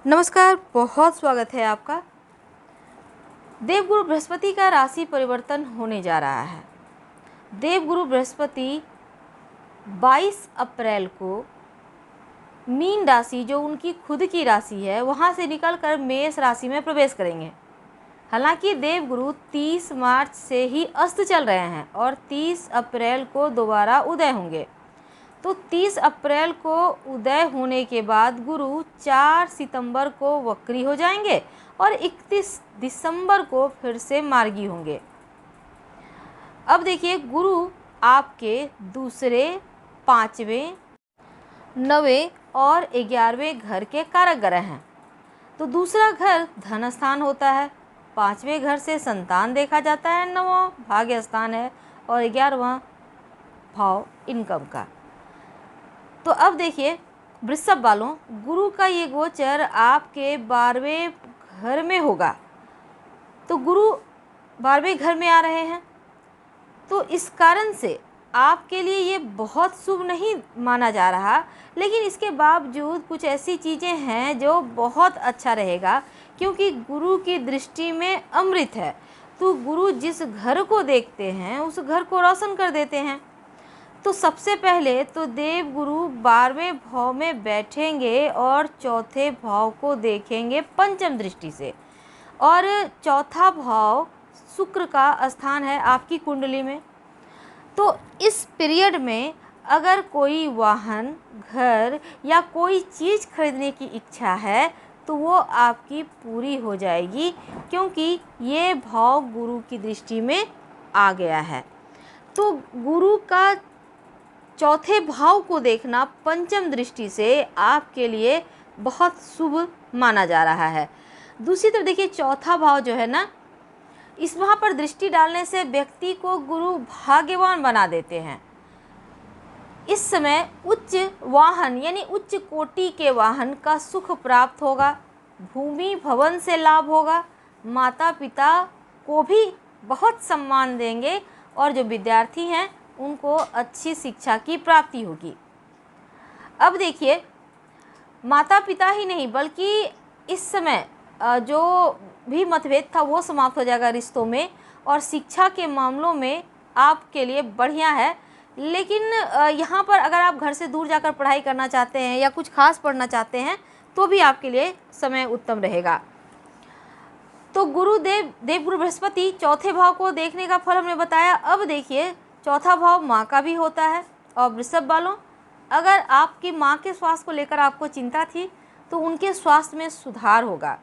नमस्कार, बहुत स्वागत है आपका। देवगुरु बृहस्पति का राशि परिवर्तन होने जा रहा है। देवगुरु बृहस्पति 22 अप्रैल को मीन राशि, जो उनकी खुद की राशि है, वहां से निकलकर मेष राशि में प्रवेश करेंगे। हालांकि देवगुरु 30 मार्च से ही अस्त चल रहे हैं और 30 अप्रैल को दोबारा उदय होंगे। तो 30 अप्रैल को उदय होने के बाद गुरु 4 सितंबर को वक्री हो जाएंगे और 31 दिसंबर को फिर से मार्गी होंगे। अब देखिए, गुरु आपके दूसरे, 5वें, 9वें और 11वें घर के कारक ग्रह हैं। तो दूसरा घर धन स्थान होता है, 5वें घर से संतान देखा जाता है, 9वां भाग्य स्थान है और 11वां भाव इनकम का। तो अब देखिए वृषभ वालों, गुरु का ये गोचर आपके 12वें घर में होगा। तो गुरु 12वें घर में आ रहे हैं, तो इस कारण से आपके लिए ये बहुत शुभ नहीं माना जा रहा, लेकिन इसके बावजूद कुछ ऐसी चीज़ें हैं जो बहुत अच्छा रहेगा, क्योंकि गुरु की दृष्टि में अमृत है। तो गुरु जिस घर को देखते हैं उस घर को रोशन कर देते हैं। तो सबसे पहले तो देवगुरु 12वें भाव में बैठेंगे और चौथे भाव को देखेंगे पंचम दृष्टि से, और चौथा भाव शुक्र का स्थान है आपकी कुंडली में। तो इस पीरियड में अगर कोई वाहन, घर या कोई चीज़ खरीदने की इच्छा है तो वो आपकी पूरी हो जाएगी, क्योंकि ये भाव गुरु की दृष्टि में आ गया है। तो गुरु का चौथे भाव को देखना पंचम दृष्टि से आपके लिए बहुत शुभ माना जा रहा है। दूसरी तरफ देखिए, चौथा भाव जो है ना, इस वहाँ पर दृष्टि डालने से व्यक्ति को गुरु भाग्यवान बना देते हैं। इस समय उच्च वाहन यानी उच्च कोटि के वाहन का सुख प्राप्त होगा, भूमि भवन से लाभ होगा, माता पिता को भी बहुत सम्मान देंगे और जो विद्यार्थी हैं उनको अच्छी शिक्षा की प्राप्ति होगी। अब देखिए, माता पिता ही नहीं बल्कि इस समय जो भी मतभेद था वो समाप्त हो जाएगा रिश्तों में, और शिक्षा के मामलों में आपके लिए बढ़िया है। लेकिन यहाँ पर अगर आप घर से दूर जाकर पढ़ाई करना चाहते हैं या कुछ खास पढ़ना चाहते हैं तो भी आपके लिए समय उत्तम रहेगा। तो देवगुरु बृहस्पति चौथे भाव को देखने का फल हमने बताया। अब देखिए, चौथा भाव माँ का भी होता है, और वृषभ वालों, अगर आपकी माँ के स्वास्थ्य को लेकर आपको चिंता थी तो उनके स्वास्थ्य में सुधार होगा,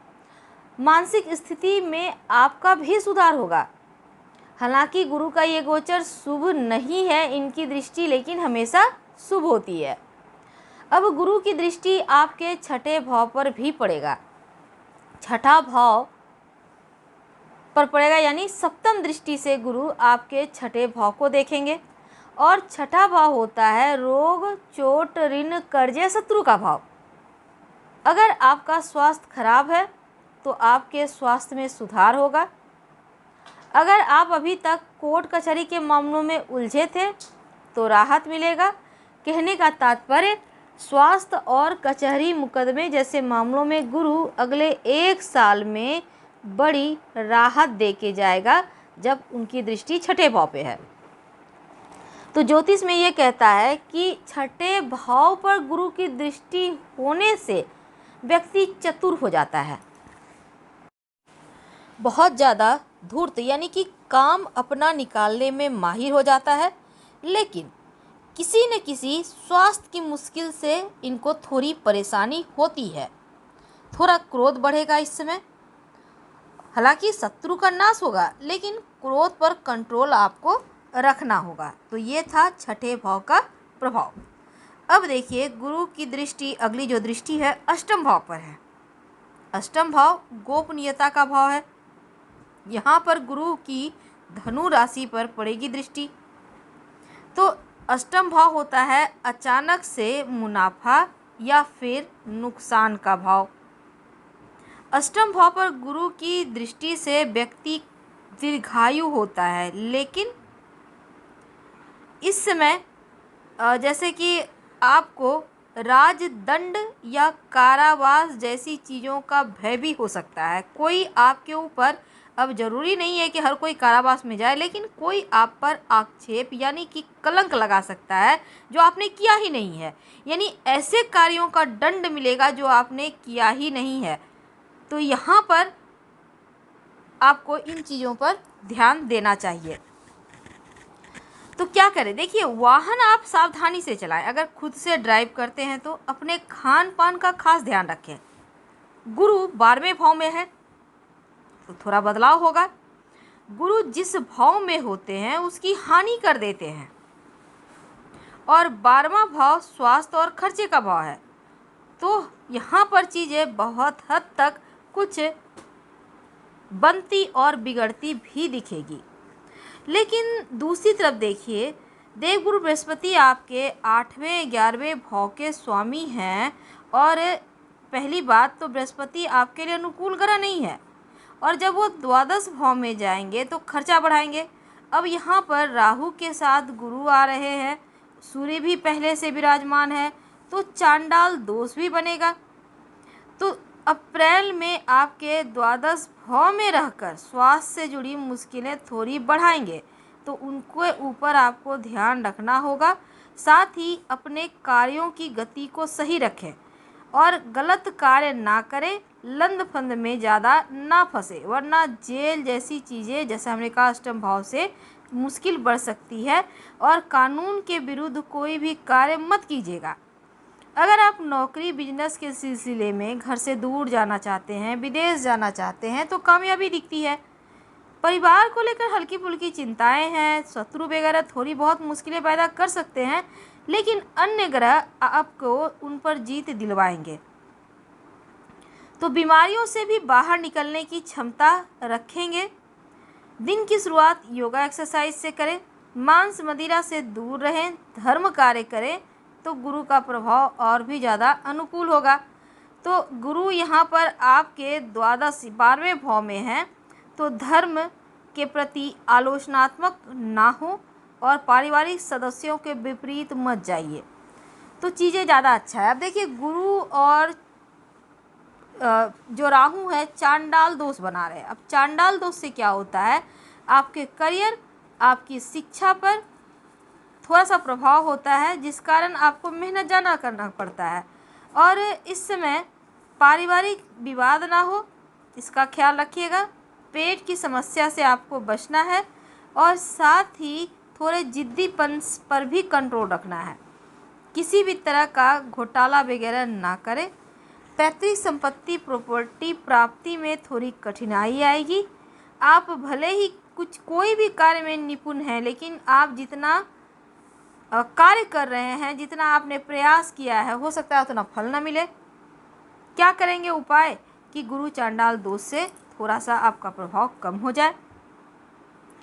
मानसिक स्थिति में आपका भी सुधार होगा। हालांकि गुरु का ये गोचर शुभ नहीं है, इनकी दृष्टि लेकिन हमेशा शुभ होती है। अब गुरु की दृष्टि आपके छठे भाव पर भी पड़ेगा, छठा भाव पर पड़ेगा, यानी सप्तम दृष्टि से गुरु आपके छठे भाव को देखेंगे। और छठा भाव होता है रोग, चोट, ऋण, कर्जे, शत्रु का भाव। अगर आपका स्वास्थ्य खराब है तो आपके स्वास्थ्य में सुधार होगा। अगर आप अभी तक कोर्ट कचहरी के मामलों में उलझे थे तो राहत मिलेगा। कहने का तात्पर्य, स्वास्थ्य और कचहरी मुकदमे जैसे मामलों में गुरु अगले 1 साल में बड़ी राहत दे के जाएगा जब उनकी दृष्टि छठे भाव पे है। तो ज्योतिष में ये कहता है कि छठे भाव पर गुरु की दृष्टि होने से व्यक्ति चतुर हो जाता है, बहुत ज़्यादा धूर्त यानी कि काम अपना निकालने में माहिर हो जाता है, लेकिन किसी न किसी स्वास्थ्य की मुश्किल से इनको थोड़ी परेशानी होती है। थोड़ा क्रोध बढ़ेगा इस समय। हालांकि शत्रु का नाश होगा, लेकिन क्रोध पर कंट्रोल आपको रखना होगा। तो ये था छठे भाव का प्रभाव। अब देखिए, गुरु की दृष्टि, अगली जो दृष्टि है अष्टम भाव पर है। अष्टम भाव गोपनीयता का भाव है। यहाँ पर गुरु की धनु राशि पर पड़ेगी दृष्टि। तो अष्टम भाव होता है अचानक से मुनाफा या फिर नुकसान का भाव। अष्टम भाव पर गुरु की दृष्टि से व्यक्ति दीर्घायु होता है, लेकिन इस समय जैसे कि आपको राजदंड या कारावास जैसी चीज़ों का भय भी हो सकता है। कोई आपके ऊपर, अब जरूरी नहीं है कि हर कोई कारावास में जाए, लेकिन कोई आप पर आक्षेप यानी कि कलंक लगा सकता है जो आपने किया ही नहीं है, यानी ऐसे कार्यों का दंड मिलेगा जो आपने किया ही नहीं है। तो यहाँ पर आपको इन चीज़ों पर ध्यान देना चाहिए। तो क्या करें, देखिए वाहन आप सावधानी से चलाएं। अगर खुद से ड्राइव करते हैं तो अपने खान पान का खास ध्यान रखें। गुरु 12वें भाव में है तो थोड़ा बदलाव होगा। गुरु जिस भाव में होते हैं उसकी हानि कर देते हैं, और 12वां भाव स्वास्थ्य और खर्चे का भाव है, तो यहाँ पर चीज़ें बहुत हद तक कुछ बनती और बिगड़ती भी दिखेगी। लेकिन दूसरी तरफ देखिए, देवगुरु बृहस्पति आपके 8वें 11वें भाव के स्वामी हैं, और पहली बात तो बृहस्पति आपके लिए अनुकूल ग्रह नहीं है, और जब वो द्वादश भाव में जाएंगे तो खर्चा बढ़ाएंगे। अब यहाँ पर राहु के साथ गुरु आ रहे हैं, सूर्य भी पहले से विराजमान है, तो चांडाल दोष भी बनेगा। तो अप्रैल में आपके द्वादश भाव में रहकर स्वास्थ्य से जुड़ी मुश्किलें थोड़ी बढ़ाएंगे, तो उनके ऊपर आपको ध्यान रखना होगा। साथ ही अपने कार्यों की गति को सही रखें और गलत कार्य ना करें, लंद फंद में ज़्यादा ना फंसे, वरना जेल जैसी चीज़ें, जैसे हमने कहा अष्टम भाव से मुश्किल बढ़ सकती है। और कानून के विरुद्ध कोई भी कार्य मत कीजिएगा। अगर आप नौकरी बिजनेस के सिलसिले में घर से दूर जाना चाहते हैं, विदेश जाना चाहते हैं, तो कामयाबी दिखती है। परिवार को लेकर हल्की फुल्की चिंताएं हैं, शत्रु वगैरह थोड़ी बहुत मुश्किलें पैदा कर सकते हैं, लेकिन अन्य ग्रह आपको उन पर जीत दिलवाएंगे। तो बीमारियों से भी बाहर निकलने की क्षमता रखेंगे। दिन की शुरुआत योगा एक्सरसाइज से करें, मांस मदिरा से दूर रहें, धर्म कार्य करें, तो गुरु का प्रभाव और भी ज़्यादा अनुकूल होगा। तो गुरु यहाँ पर आपके द्वादश 12वें भाव में हैं, तो धर्म के प्रति आलोचनात्मक ना हो और पारिवारिक सदस्यों के विपरीत मत जाइए, तो चीज़ें ज़्यादा अच्छा है। अब देखिए, गुरु और जो राहु है चांडाल दोष बना रहे हैं। अब चांडाल दोष से क्या होता है, आपके करियर, आपकी शिक्षा पर थोड़ा सा प्रभाव होता है, जिस कारण आपको मेहनत ज़्यादा करना पड़ता है। और इस समय पारिवारिक विवाद ना हो, इसका ख्याल रखिएगा। पेट की समस्या से आपको बचना है, और साथ ही थोड़े जिद्दीपन पर भी कंट्रोल रखना है। किसी भी तरह का घोटाला वगैरह ना करें। पैतृक संपत्ति प्रॉपर्टी प्राप्ति में थोड़ी कठिनाई आएगी। आप भले ही कोई भी कार्य में निपुण हैं, लेकिन आप जितना कार्य कर रहे हैं, जितना आपने प्रयास किया है, हो सकता है उतना फल न मिले। क्या करेंगे उपाय कि गुरु चांडाल दोष से थोड़ा सा आपका प्रभाव कम हो जाए।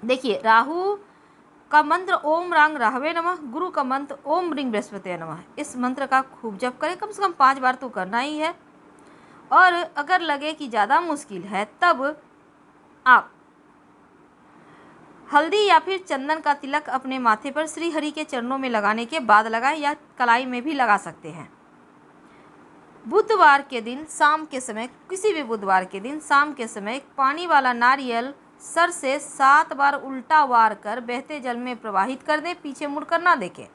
देखिए, राहु का मंत्र ओम रांग राहवे नमः, गुरु का मंत्र ओम रिंग बृहस्पति नमः। इस मंत्र का खूब जप करें, कम से कम 5 बार तो करना ही है। और अगर लगे कि ज़्यादा मुश्किल है, तब आप हल्दी या फिर चंदन का तिलक अपने माथे पर श्री हरि के चरणों में लगाने के बाद लगाएं, या कलाई में भी लगा सकते हैं। बुधवार के दिन शाम के समय, किसी भी बुधवार के दिन शाम के समय पानी वाला नारियल सर से 7 बार उल्टा वार कर बहते जल में प्रवाहित कर दें, पीछे मुड़कर ना देखें।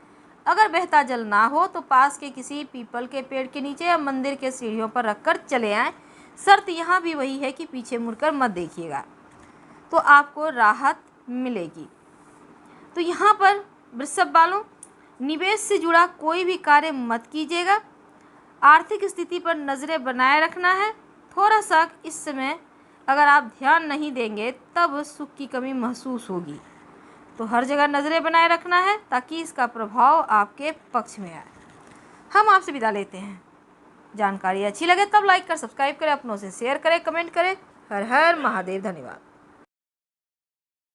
अगर बहता जल ना हो तो पास के किसी पीपल के पेड़ के नीचे या मंदिर के सीढ़ियों पर रखकर चले आएं। शर्त यहाँ भी वही है कि पीछे मुड़कर मत देखिएगा, तो आपको राहत मिलेगी। तो यहाँ पर वृषभ वालों, निवेश से जुड़ा कोई भी कार्य मत कीजिएगा। आर्थिक स्थिति पर नज़रें बनाए रखना है। थोड़ा सा इस समय अगर आप ध्यान नहीं देंगे तब सुख की कमी महसूस होगी, तो हर जगह नज़रें बनाए रखना है ताकि इसका प्रभाव आपके पक्ष में आए। हम आपसे विदा लेते हैं। जानकारी अच्छी लगे तब लाइक कर सब्सक्राइब करें, अपनों से शेयर करें, कमेंट करें। हर हर महादेव। धन्यवाद।